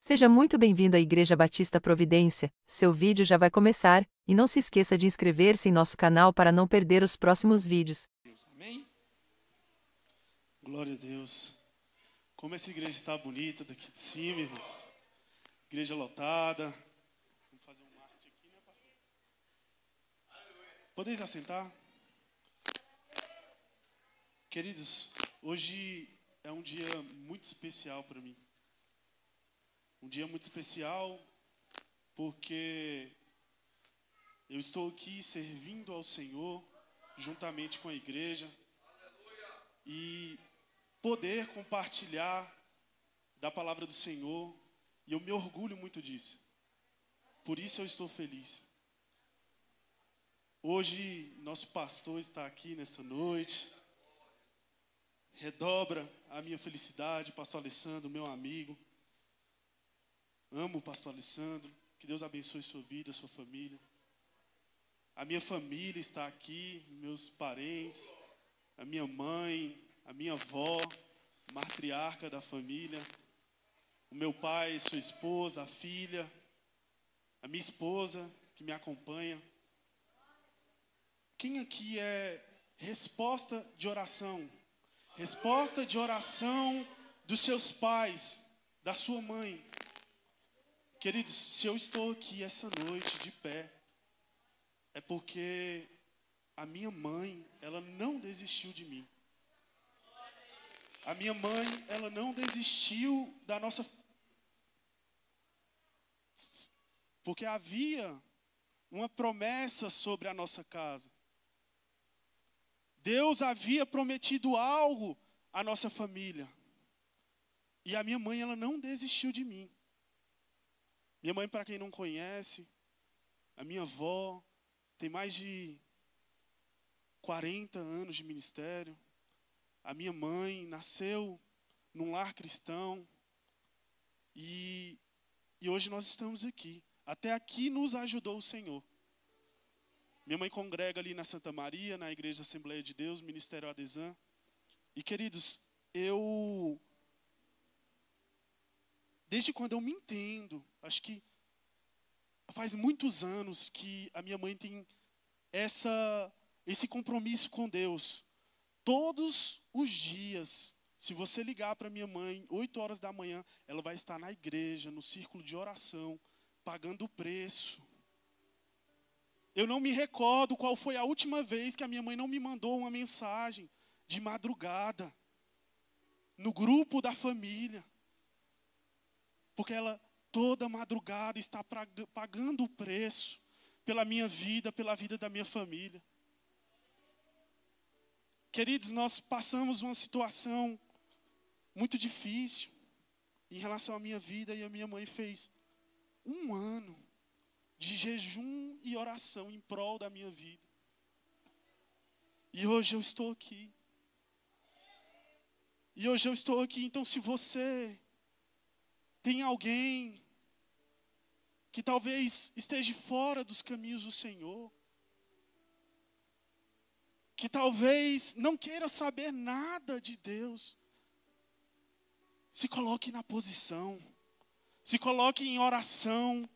Seja muito bem-vindo à Igreja Batista Providência. Seu vídeo já vai começar, e não se esqueça de inscrever-se em nosso canal para não perder os próximos vídeos. Amém? Glória a Deus. Como essa igreja está bonita daqui de cima, irmãos. Igreja lotada. Vamos fazer um marketing aqui, né, pastor? Podeis assentar? Queridos, hoje é um dia muito especial para mim. Um dia muito especial porque eu estou aqui servindo ao Senhor juntamente com a igreja e poder compartilhar da palavra do Senhor, e eu me orgulho muito disso. Por isso eu estou feliz. Hoje nosso pastor está aqui nessa noite. Redobra a minha felicidade, pastor Alessandro, meu amigo. Amo o pastor Alessandro. Que Deus abençoe sua vida, sua família. A minha família está aqui, meus parentes, a minha mãe, a minha avó, matriarca da família, o meu pai, sua esposa, a filha, a minha esposa que me acompanha. Quem aqui é resposta de oração? Resposta de oração dos seus pais, da sua mãe. Queridos, se eu estou aqui essa noite de pé, é porque a minha mãe, ela não desistiu de mim. A minha mãe, ela não desistiu da nossa... Porque havia uma promessa sobre a nossa casa. Deus havia prometido algo à nossa família. E a minha mãe, ela não desistiu de mim. Minha mãe, para quem não conhece, a minha avó tem mais de 40 anos de ministério. A minha mãe nasceu num lar cristão. E hoje nós estamos aqui. Até aqui nos ajudou o Senhor. Minha mãe congrega ali na Santa Maria, na Igreja Assembleia de Deus, Ministério Adesan. E queridos, desde quando eu me entendo, acho que faz muitos anos que a minha mãe tem esse compromisso com Deus. Todos os dias, se você ligar para minha mãe, 8 horas da manhã, ela vai estar na igreja, no círculo de oração, pagando o preço. Eu não me recordo qual foi a última vez que a minha mãe não me mandou uma mensagem de madrugada, no grupo da família. Porque ela, toda madrugada, está pagando o preço pela minha vida, pela vida da minha família. Queridos, nós passamos uma situação muito difícil em relação à minha vida, e a minha mãe fez 1 ano de jejum e oração em prol da minha vida. E hoje eu estou aqui. Então, se você tem alguém que talvez esteja fora dos caminhos do Senhor, que talvez não queira saber nada de Deus, se coloque na posição, se coloque em oração,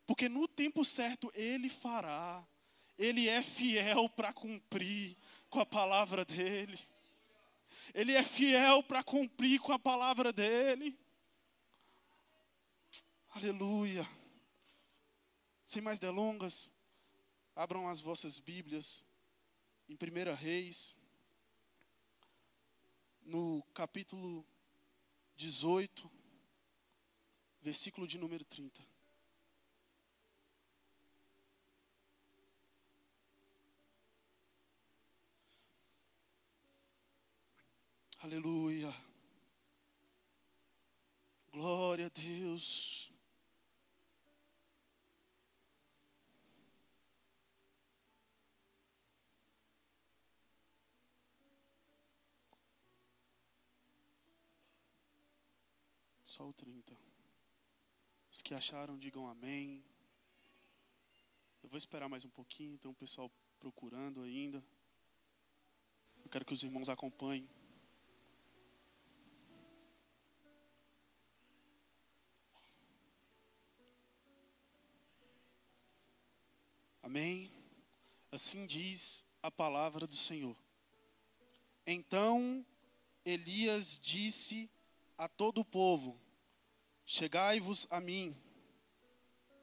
porque no tempo certo Ele fará. Ele é fiel para cumprir com a palavra dEle. Ele é fiel para cumprir com a palavra dEle. Aleluia. Sem mais delongas, abram as vossas Bíblias em 1 Reis, no capítulo 18, versículo de número 30. Aleluia. Glória a Deus. Só o 30. Os que acharam, digam amém. Eu vou esperar mais um pouquinho, tem um pessoal procurando ainda. Eu quero que os irmãos acompanhem. Amém? Assim diz a palavra do Senhor. Então Elias disse a todo o povo: chegai-vos a mim.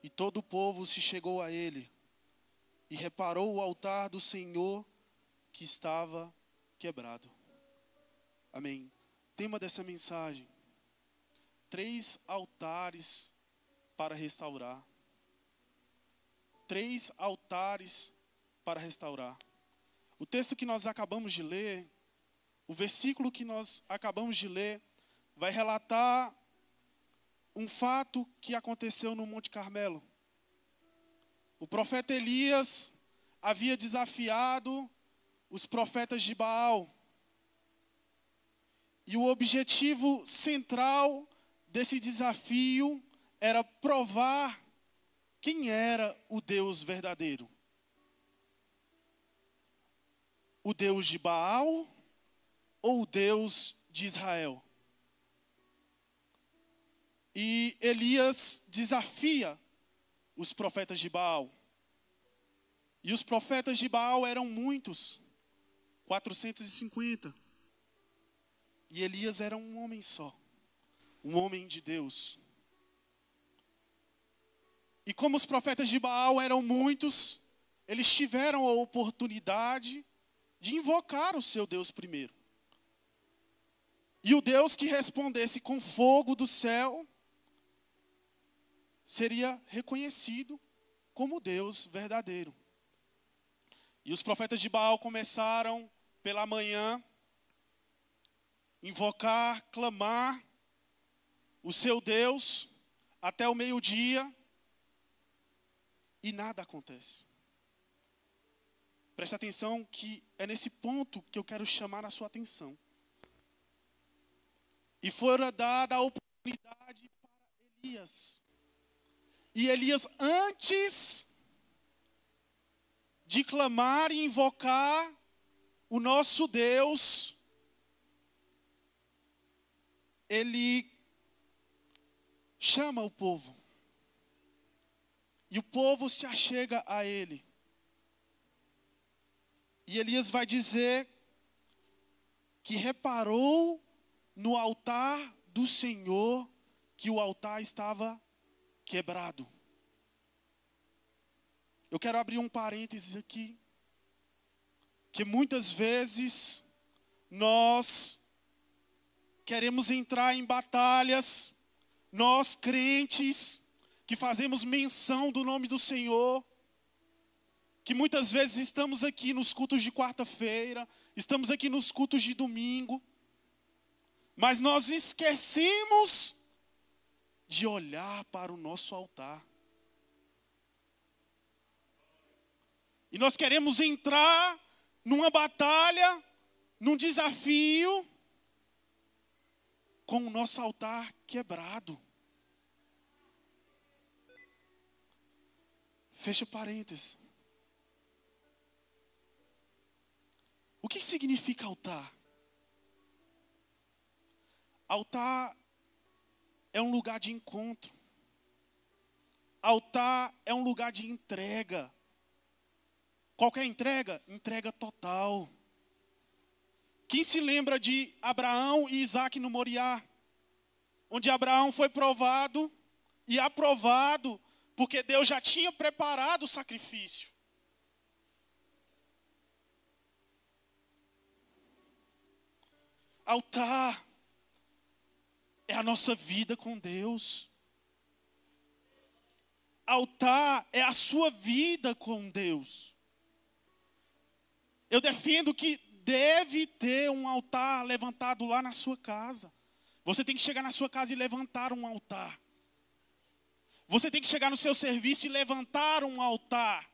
E todo o povo se chegou a ele, e reparou o altar do Senhor que estava quebrado. Amém. Tema dessa mensagem: 3 altares para restaurar. 3 altares para restaurar. O texto que nós acabamos de ler, o versículo que nós acabamos de ler, vai relatar um fato que aconteceu no Monte Carmelo. O profeta Elias havia desafiado os profetas de Baal. E o objetivo central desse desafio era provar quem era o Deus verdadeiro. O Deus de Baal ou o Deus de Israel? E Elias desafia os profetas de Baal. E os profetas de Baal eram muitos, 450. E Elias era um homem só, um homem de Deus. E como os profetas de Baal eram muitos, eles tiveram a oportunidade de invocar o seu Deus primeiro. E o Deus que respondesse com fogo do céu seria reconhecido como Deus verdadeiro. E os profetas de Baal começaram pela manhã invocar, clamar o seu Deus até o meio-dia e nada acontece. Preste atenção que é nesse ponto que eu quero chamar a sua atenção. E fora dada a oportunidade para Elias. E Elias, antes de clamar e invocar o nosso Deus, ele chama o povo. E o povo se achega a ele. E Elias vai dizer que reparou no altar do Senhor que o altar estava quebrado. Eu quero abrir um parênteses aqui. Que muitas vezes nós queremos entrar em batalhas, nós crentes que fazemos menção do nome do Senhor, que muitas vezes estamos aqui nos cultos de quarta-feira, estamos aqui nos cultos de domingo, mas nós esquecemos de olhar para o nosso altar. E nós queremos entrar numa batalha, num desafio, com o nosso altar quebrado. Fecha parênteses. O que significa altar? Altar é um lugar de encontro. Altar é um lugar de entrega. Qualquer entrega? Entrega total. Quem se lembra de Abraão e Isaac no Moriá? Onde Abraão foi provado e aprovado, porque Deus já tinha preparado o sacrifício. Altar é a nossa vida com Deus. Altar é a sua vida com Deus. Eu defendo que deve ter um altar levantado lá na sua casa. Você tem que chegar na sua casa e levantar um altar. Você tem que chegar no seu serviço e levantar um altar.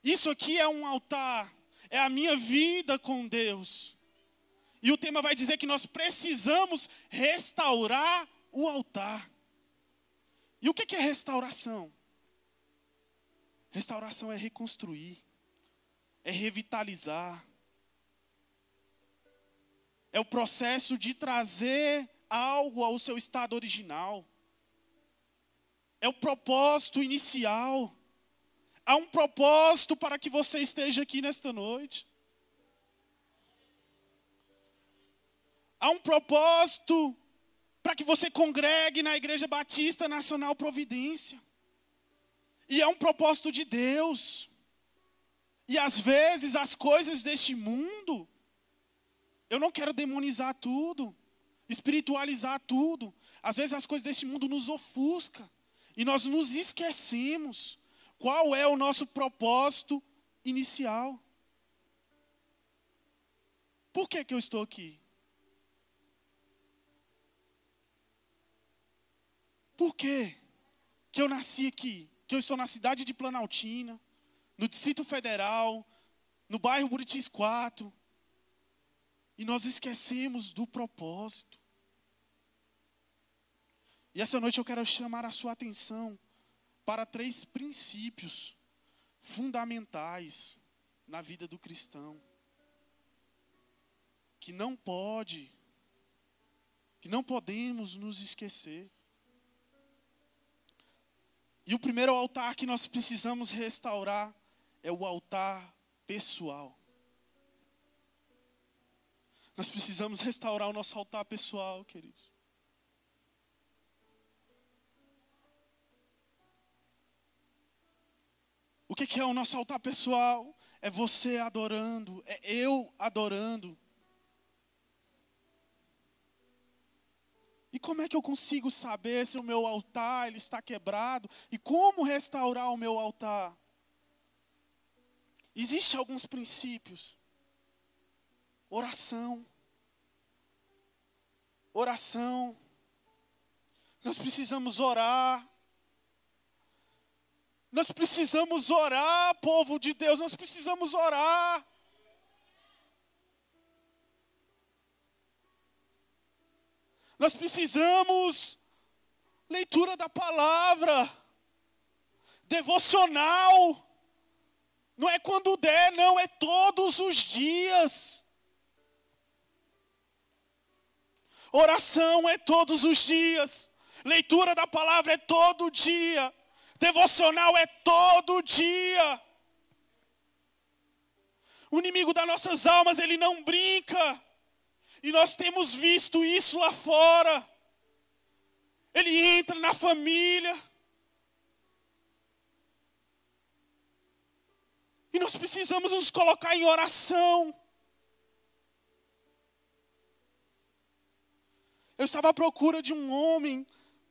Isso aqui é um altar. É a minha vida com Deus. E o tema vai dizer que nós precisamos restaurar o altar. E o que é restauração? Restauração é reconstruir. É revitalizar. É o processo de trazer algo ao seu estado original. É o propósito inicial. Há um propósito para que você esteja aqui nesta noite. Há um propósito para que você congregue na Igreja Batista Nacional Providência. E é um propósito de Deus. E às vezes as coisas deste mundo, eu não quero demonizar tudo, espiritualizar tudo. Às vezes as coisas deste mundo nos ofuscam. E nós nos esquecemos qual é o nosso propósito inicial. Por que eu estou aqui? Por que eu nasci aqui? Que eu estou na cidade de Planaltina, no Distrito Federal, no bairro Buritis 4. E nós esquecemos do propósito. E essa noite eu quero chamar a sua atenção para 3 princípios fundamentais na vida do cristão. Que não podemos nos esquecer. E o primeiro altar que nós precisamos restaurar é o altar pessoal. Nós precisamos restaurar o nosso altar pessoal, queridos. O que é o nosso altar pessoal? É você adorando, é eu adorando. E como é que eu consigo saber se o meu altar ele está quebrado? E como restaurar o meu altar? Existem alguns princípios. Oração. Oração. Nós precisamos orar. Nós precisamos orar, povo de Deus. Nós precisamos orar. Nós precisamos leitura da palavra, devocional. Não é quando der, não, é todos os dias. Oração é todos os dias. Leitura da palavra é todo dia. Devocional é todo dia. O inimigo das nossas almas, ele não brinca. E nós temos visto isso lá fora. Ele entra na família. E nós precisamos nos colocar em oração. Eu estava à procura de um homem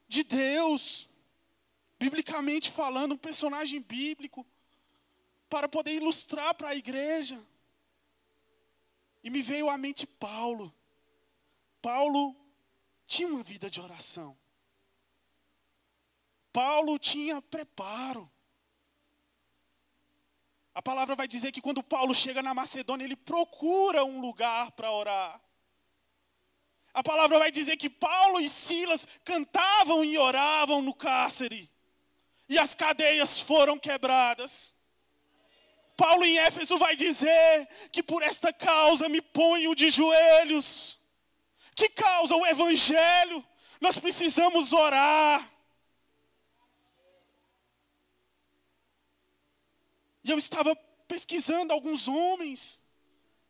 de Deus, biblicamente falando, um personagem bíblico, para poder ilustrar para a igreja. E me veio à mente Paulo. Paulo tinha uma vida de oração. Paulo tinha preparo. A palavra vai dizer que quando Paulo chega na Macedônia, ele procura um lugar para orar. A palavra vai dizer que Paulo e Silas cantavam e oravam no cárcere. E as cadeias foram quebradas. Paulo em Éfeso vai dizer que por esta causa me ponho de joelhos. Que causa? O evangelho. Nós precisamos orar. E eu estava pesquisando alguns homens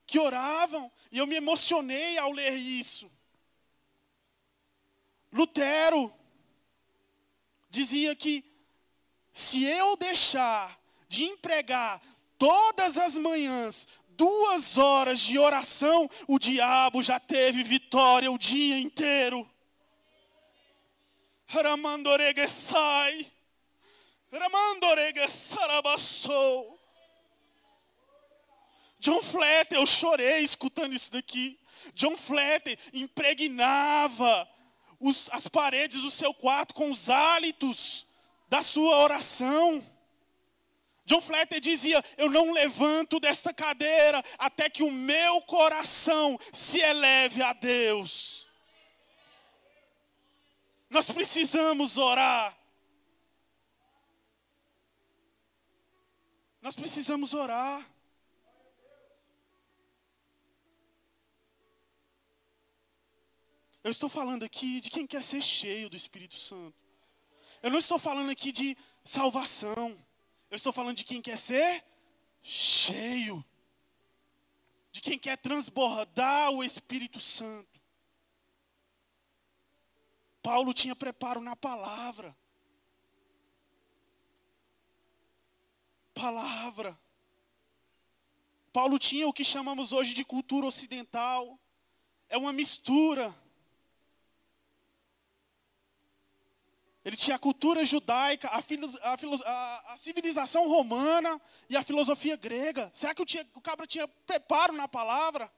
que oravam. E eu me emocionei ao ler isso. Lutero dizia que se eu deixar de empregar todas as manhãs 2 horas de oração, o diabo já teve vitória o dia inteiro. Ramandoregesai, Ramandoregesarabassou. John Flatter, eu chorei escutando isso daqui. John Flatter impregnava as paredes do seu quarto com os hálitos da sua oração. John Flatter dizia: eu não levanto desta cadeira até que o meu coração se eleve a Deus. Nós precisamos orar. Nós precisamos orar. Eu estou falando aqui de quem quer ser cheio do Espírito Santo. Eu não estou falando aqui de salvação. Eu estou falando de quem quer ser cheio. De quem quer transbordar o Espírito Santo. Paulo tinha preparo na palavra. Palavra. Paulo tinha o que chamamos hoje de cultura ocidental. É uma mistura. Ele tinha a cultura judaica, a civilização romana e a filosofia grega. Será que o cabra tinha preparo na palavra?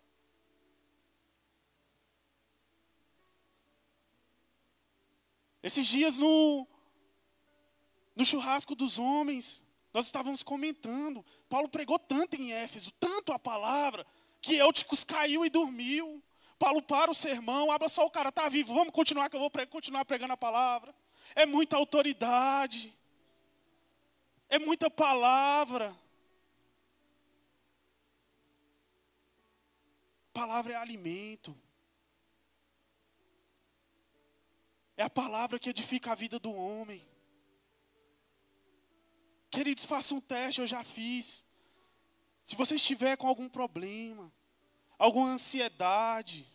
Esses dias no churrasco dos homens, nós estávamos comentando. Paulo pregou tanto em Éfeso, tanto a palavra, que Eutico caiu e dormiu. Paulo para o sermão, abra só o cara, está vivo, vamos continuar que eu vou continuar pregando a palavra. É muita autoridade. É muita palavra. Palavra é alimento. É a palavra que edifica a vida do homem. Queridos, façam um teste, eu já fiz. Se você estiver com algum problema, alguma ansiedade,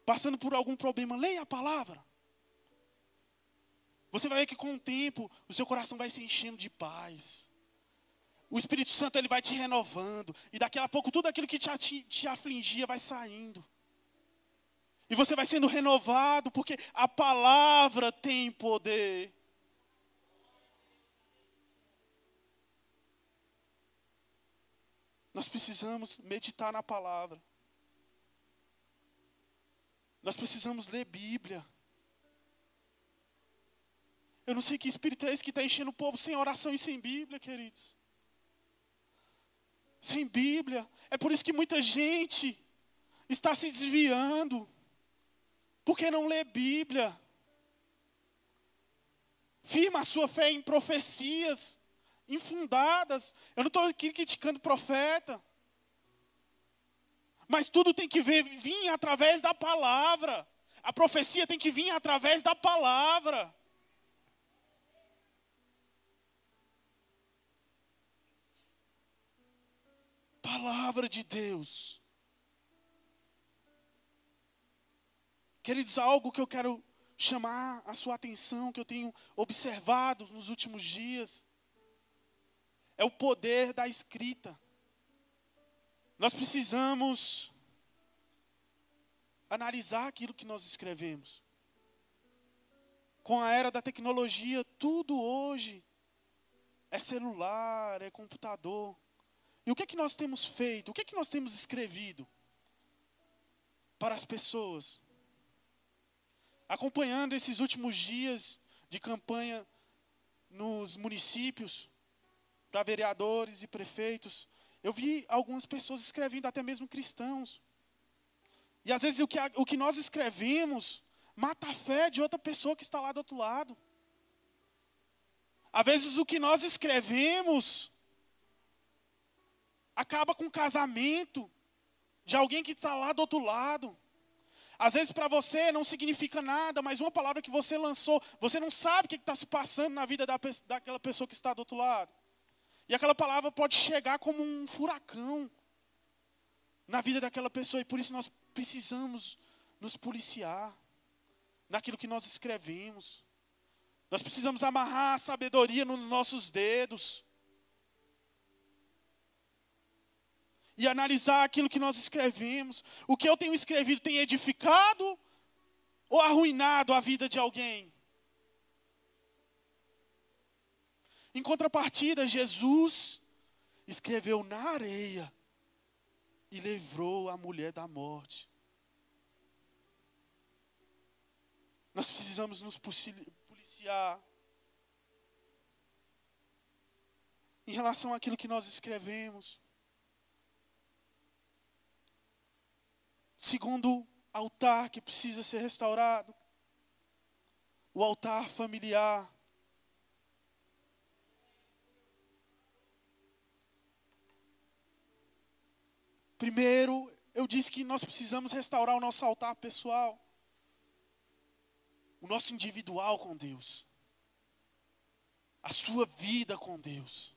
passando por algum problema, leia a palavra. Você vai ver que com o tempo, o seu coração vai se enchendo de paz. O Espírito Santo ele vai te renovando. E daqui a pouco tudo aquilo que te afligia vai saindo. E você vai sendo renovado, porque a palavra tem poder. Nós precisamos meditar na palavra. Nós precisamos ler Bíblia. Eu não sei que espírito é esse que está enchendo o povo sem oração e sem Bíblia, queridos. Sem Bíblia. É por isso que muita gente está se desviando. Porque não lê Bíblia. Firma a sua fé em profecias infundadas. Eu não estou aqui criticando profeta. Mas tudo tem que vir através da palavra. A profecia tem que vir através da palavra. Palavra de Deus. Queridos, algo que eu quero chamar a sua atenção, que eu tenho observado nos últimos dias, é o poder da escrita. Nós precisamos analisar aquilo que nós escrevemos. Com a era da tecnologia, tudo hoje é celular, é computador. E o que é que nós temos feito? O que é que nós temos escrevido para as pessoas? Acompanhando esses últimos dias de campanha nos municípios, para vereadores e prefeitos, eu vi algumas pessoas escrevendo, até mesmo cristãos. E às vezes o que nós escrevemos mata a fé de outra pessoa que está lá do outro lado. Às vezes o que nós escrevemos acaba com o casamento de alguém que está lá do outro lado. Às vezes para você não significa nada, mas uma palavra que você lançou, você não sabe o que está se passando na vida daquela pessoa que está do outro lado. E aquela palavra pode chegar como um furacão na vida daquela pessoa. E por isso nós precisamos nos policiar naquilo que nós escrevemos. Nós precisamos amarrar a sabedoria nos nossos dedos. E analisar aquilo que nós escrevemos. O que eu tenho escrevido tem edificado ou arruinado a vida de alguém? Em contrapartida, Jesus escreveu na areia e livrou a mulher da morte. Nós precisamos nos policiar em relação àquilo que nós escrevemos. Segundo altar que precisa ser restaurado, o altar familiar. Primeiro, eu disse que nós precisamos restaurar o nosso altar pessoal, o nosso individual com Deus. a sua vida com Deus.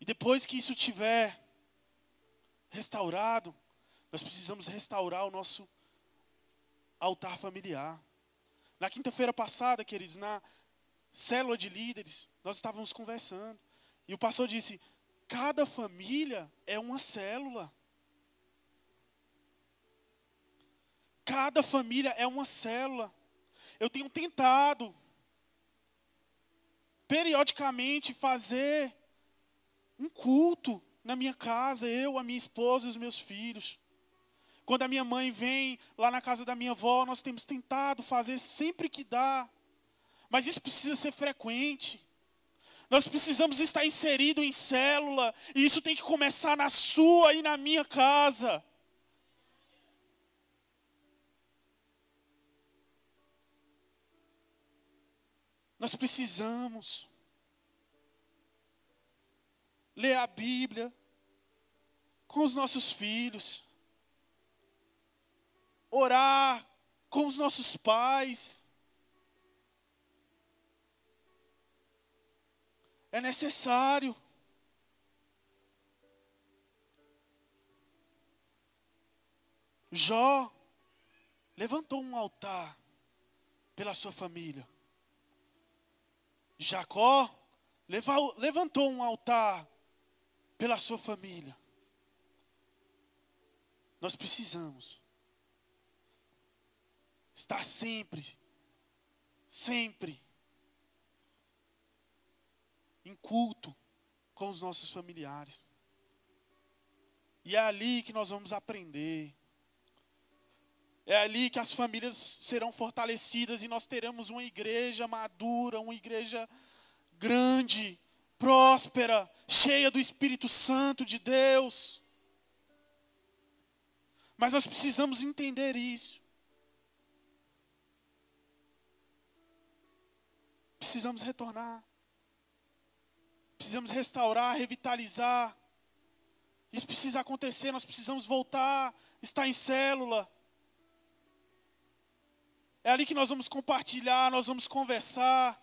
E depois que isso tiver restaurado, nós precisamos restaurar o nosso altar familiar. Na quinta-feira passada, queridos, na célula de líderes, nós estávamos conversando. E o pastor disse, cada família é uma célula. Cada família é uma célula. Eu tenho tentado, periodicamente, fazer um culto na minha casa, eu, a minha esposa e os meus filhos. Quando a minha mãe vem lá na casa da minha avó, nós temos tentado fazer sempre que dá. Mas isso precisa ser frequente. Nós precisamos estar inseridos em célula. E isso tem que começar na sua e na minha casa. Nós precisamos ler a Bíblia com os nossos filhos. Orar com os nossos pais. É necessário. Jó levantou um altar pela sua família. Jacó levantou um altar pela sua família. Nós precisamos estar sempre em culto com os nossos familiares. E é ali que nós vamos aprender. É ali que as famílias serão fortalecidas e nós teremos uma igreja madura, uma igreja grande, próspera, cheia do Espírito Santo de Deus. Mas nós precisamos entender isso. Precisamos retornar. Precisamos restaurar, revitalizar. Isso precisa acontecer, nós precisamos voltar, estar em célula. É ali que nós vamos compartilhar, nós vamos conversar.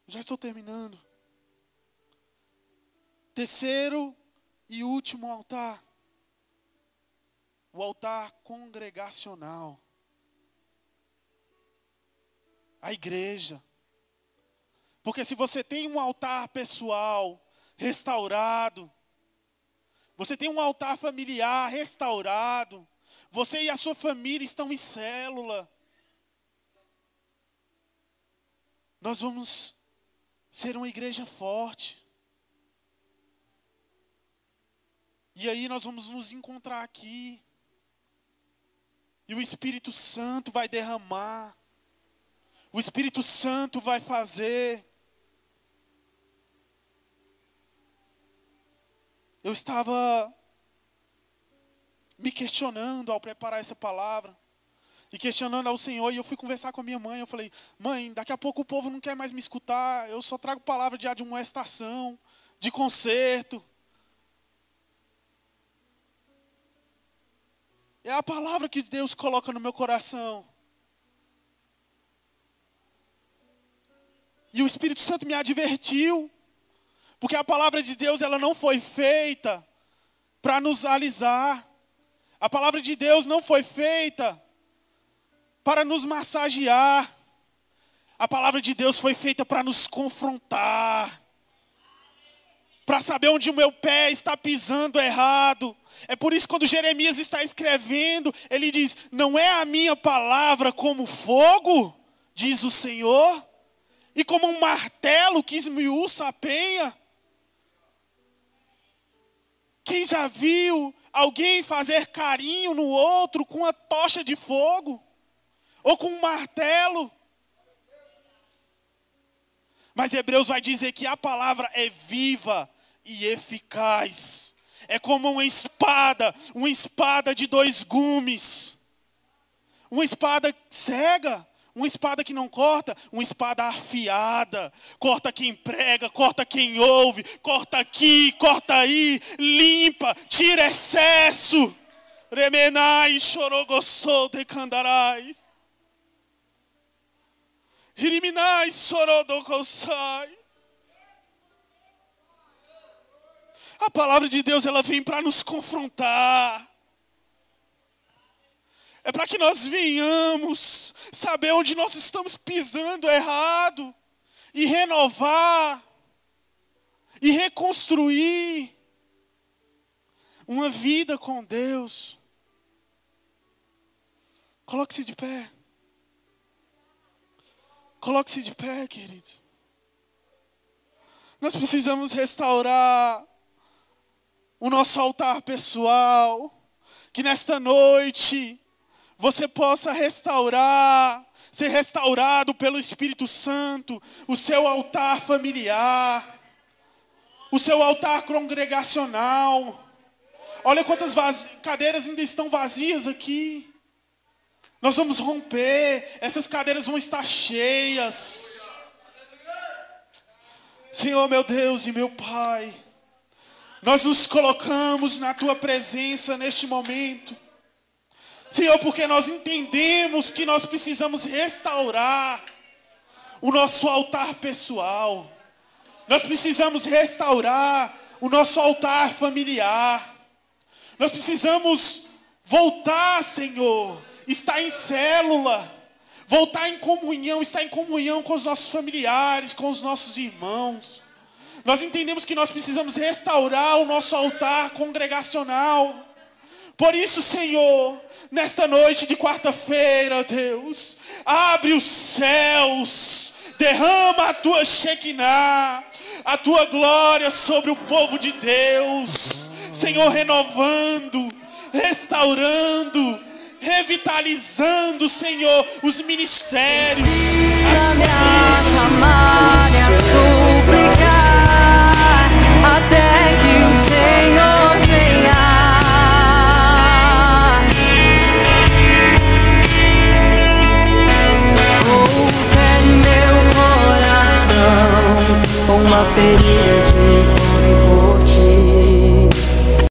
Já estou terminando. Terceiro e último altar. O altar congregacional. A igreja. Porque se você tem um altar pessoal restaurado, você tem um altar familiar restaurado, você e a sua família estão em célula, nós vamos ser uma igreja forte. E aí nós vamos nos encontrar aqui. E o Espírito Santo vai derramar. O Espírito Santo vai fazer. Eu estava me questionando ao preparar essa palavra. E questionando ao Senhor. E eu fui conversar com a minha mãe. Eu falei, mãe, daqui a pouco o povo não quer mais me escutar. Eu só trago palavra de admoestação, de conserto. É a palavra que Deus coloca no meu coração. E o Espírito Santo me advertiu. Porque a palavra de Deus, ela não foi feita para nos alisar. A palavra de Deus não foi feita para nos massagear. A palavra de Deus foi feita para nos confrontar. Para saber onde o meu pé está pisando errado. É por isso que quando Jeremias está escrevendo, ele diz, não é a minha palavra como fogo, diz o Senhor, e como um martelo que esmiuça a penha. Quem já viu alguém fazer carinho no outro com uma tocha de fogo? Ou com um martelo? Mas Hebreus vai dizer que a palavra é viva e eficaz. É como uma espada de 2 gumes. Uma espada cega, uma espada que não corta, uma espada afiada. Corta quem prega, corta quem ouve, corta aqui, corta aí, limpa, tira excesso. Remenai, chorogossou, decandarai. Iriminai sorodokosai. A palavra de Deus, ela vem para nos confrontar. É para que nós venhamos saber onde nós estamos pisando errado e renovar e reconstruir uma vida com Deus. Coloque-se de pé. Coloque-se de pé, querido. Nós precisamos restaurar o nosso altar pessoal. Que nesta noite você possa ser restaurado pelo Espírito Santo, o seu altar familiar, o seu altar congregacional. Olha quantas cadeiras ainda estão vazias aqui. Nós vamos romper, essas cadeiras vão estar cheias. Senhor, meu Deus e meu Pai, nós nos colocamos na Tua presença neste momento. Senhor, porque nós entendemos que nós precisamos restaurar o nosso altar pessoal. Nós precisamos restaurar o nosso altar familiar. Nós precisamos voltar, Senhor, estar em célula, voltar em comunhão, estar em comunhão com os nossos familiares, com os nossos irmãos. Nós entendemos que nós precisamos restaurar o nosso altar congregacional. Por isso, Senhor, nesta noite de quarta-feira, Deus, abre os céus, derrama a Tua Shekinah, a Tua glória sobre o povo de Deus. Senhor, renovando, restaurando, revitalizando, Senhor, os ministérios, as famílias. Suplicar até que o Senhor venha. Fere meu coração com uma ferida de